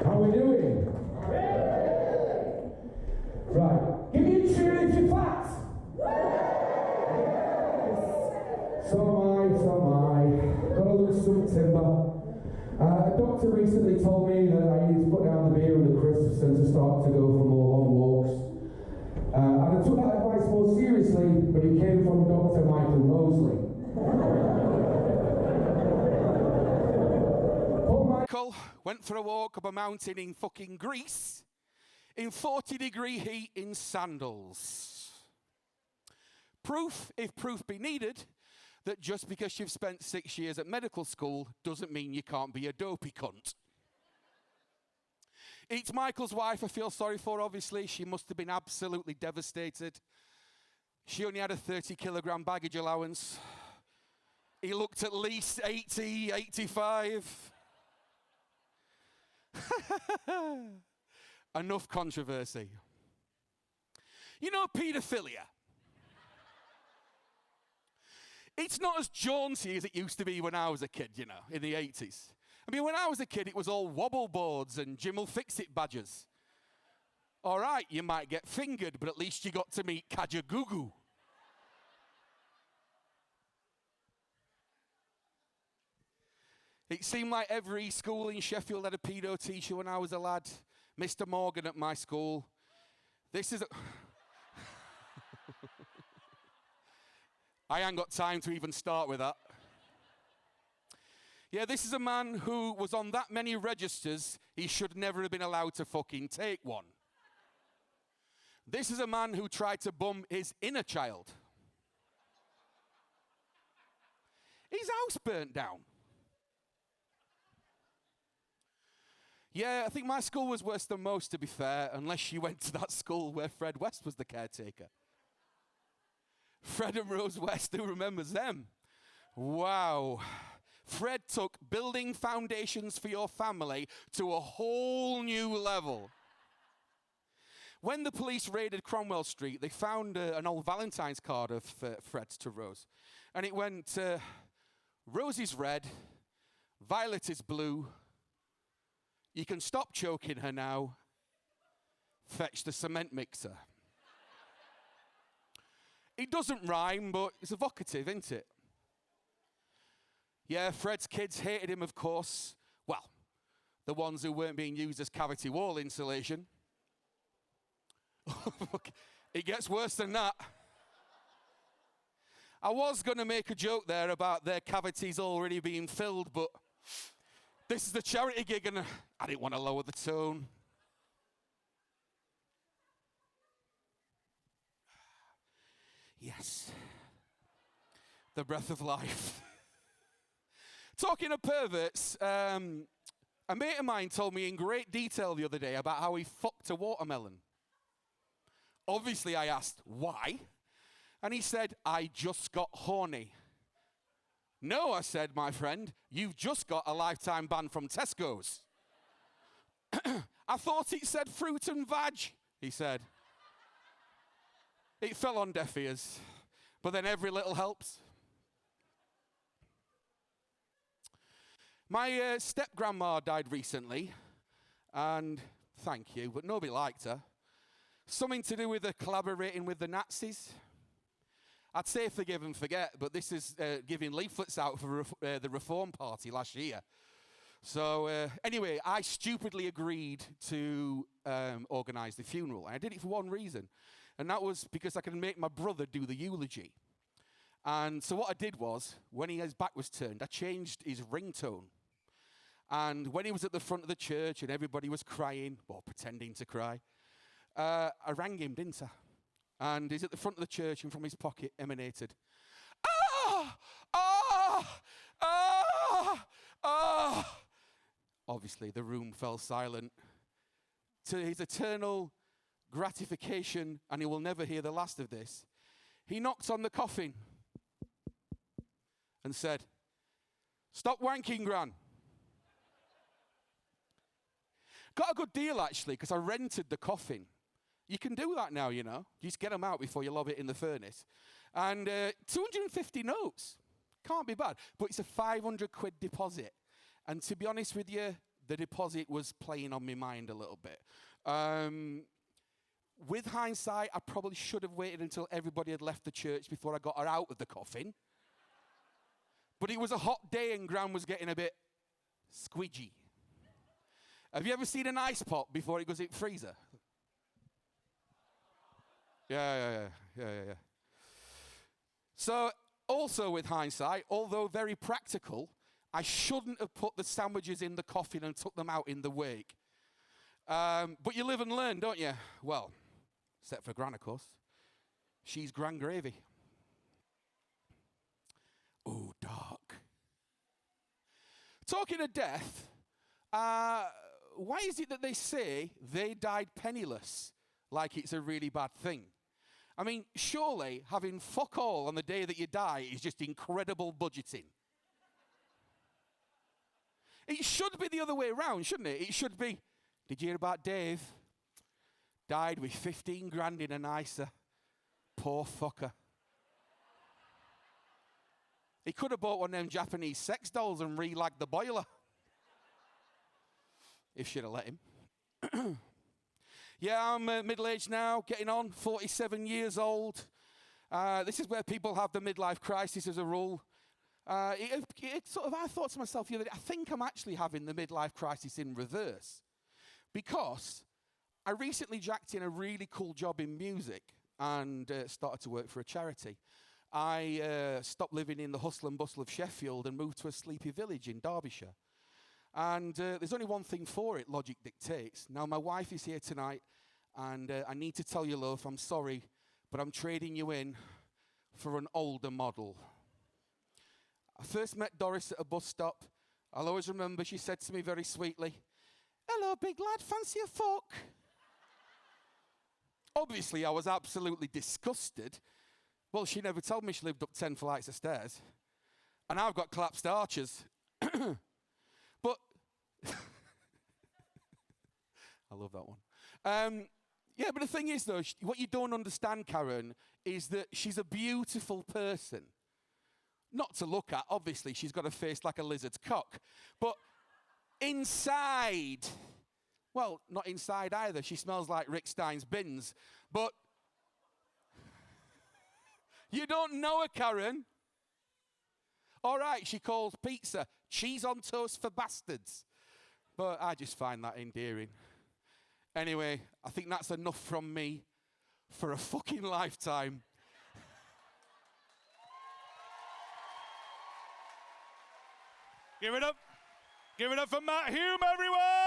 How we doing? Right. Give me a cheer if you're fat. So am I. Gotta lose some timber. A doctor recently told me that I need to put down the beer and the crisps and to start to go for more long walks. And I took that advice more seriously, but it came from Dr. Michael Mosley. Michael went for a walk up a mountain in fucking Greece in 40-degree heat in sandals. Proof, if proof be needed, that just because you've spent 6 years at medical school doesn't mean you can't be a dopey cunt. It's Michael's wife I feel sorry for, obviously. She must have been absolutely devastated. She only had a 30-kilogram baggage allowance. He looked at least 80, 85. Enough controversy. You know, paedophilia. It's not as jaunty as it used to be when I was a kid, you know, in the 80s. I mean, when I was a kid, it was all wobble boards and Jim will fix it badges. All right, you might get fingered, but at least you got to meet Kajagoogoo. It seemed like every school in Sheffield had a pedo teacher when I was a lad. Mr. Morgan at my school. This is I ain't got time to even start with that. Yeah, this is a man who was on that many registers, he should never have been allowed to fucking take one. This is a man who tried to bum his inner child. His house burnt down. Yeah, I think my school was worse than most, to be fair, unless you went to that school where Fred West was the caretaker. Fred and Rose West, who remembers them? Wow. Fred took building foundations for your family to a whole new level. When the police raided Cromwell Street, they found an old Valentine's card of Fred's to Rose. And it went, Rose is red, Violet is blue, you can stop choking her now, fetch the cement mixer. It doesn't rhyme, but it's evocative, isn't it? Yeah, Fred's kids hated him, of course. Well, the ones who weren't being used as cavity wall insulation. It gets worse than that. I was going to make a joke there about their cavities already being filled, but this is the charity gig and I didn't want to lower the tone. Yes. The breath of life. Talking of perverts, a mate of mine told me in great detail the other day about how he fucked a watermelon. Obviously, I asked, why? And he said, I just got horny. No, I said, my friend, you've just got a lifetime ban from Tesco's. I thought it said fruit and veg, he said. It fell on deaf ears, but then every little helps. My step-grandma died recently, and thank you, but nobody liked her. Something to do with her collaborating with the Nazis. I'd say forgive and forget, but this is giving leaflets out for the Reform Party last year. So anyway, I stupidly agreed to organise the funeral. And I did it for one reason, and that was because I could make my brother do the eulogy. And so what I did was, when his back was turned, I changed his ringtone. And when he was at the front of the church and everybody was crying, or pretending to cry, I rang him, didn't I? And he's at the front of the church and from his pocket emanated, ah, ah, ah, ah. Obviously, the room fell silent. To his eternal gratification, and he will never hear the last of this, he knocked on the coffin and said, stop wanking, Gran. Got a good deal, actually, because I rented the coffin. You can do that now, you know. You just get them out before you lob it in the furnace. And 250 notes. Can't be bad. But it's a 500 quid deposit. And to be honest with you, the deposit was playing on my mind a little bit. With hindsight, I probably should have waited until everybody had left the church before I got her out of the coffin. But it was a hot day and Gran was getting a bit squidgy. Have you ever seen an ice pop before it goes in freezer? Yeah. So, also with hindsight, although very practical, I shouldn't have put the sandwiches in the coffin and took them out in the wake. But you live and learn, don't you? Well, except for Gran, of course. She's Gran Gravy. Oh, dark. Talking of death, why is it that they say they died penniless, like it's a really bad thing? I mean, surely having fuck all on the day that you die is just incredible budgeting. It should be the other way around, shouldn't it? It should be, did you hear about Dave? Died with 15 grand in an ISA. Poor fucker. He could have bought one of them Japanese sex dolls and relagged the boiler. If she'd have let him. Yeah, I'm middle-aged now, getting on, 47 years old. This is where people have the midlife crisis as a rule. I thought to myself the other day, I think I'm actually having the midlife crisis in reverse. Because I recently jacked in a really cool job in music and started to work for a charity. I stopped living in the hustle and bustle of Sheffield and moved to a sleepy village in Derbyshire. And there's only one thing for it, logic dictates. Now, my wife is here tonight, and I need to tell you, love, I'm sorry, but I'm trading you in for an older model. I first met Doris at a bus stop. I'll always remember she said to me very sweetly, "Hello, big lad, fancy a fuck?" Obviously, I was absolutely disgusted. Well, she never told me she lived up 10 flights of stairs. And I've got collapsed arches. But, I love that one. Yeah, but the thing is, though, what you don't understand, Karen, is that she's a beautiful person. Not to look at, obviously, she's got a face like a lizard's cock. But inside, well, not inside either. She smells like Rick Stein's bins. But you don't know her, Karen. All right, she calls pizza cheese on toast for bastards. But I just find that endearing. Anyway, I think that's enough from me for a fucking lifetime. Give it up. Give it up for Matt Hume, everyone!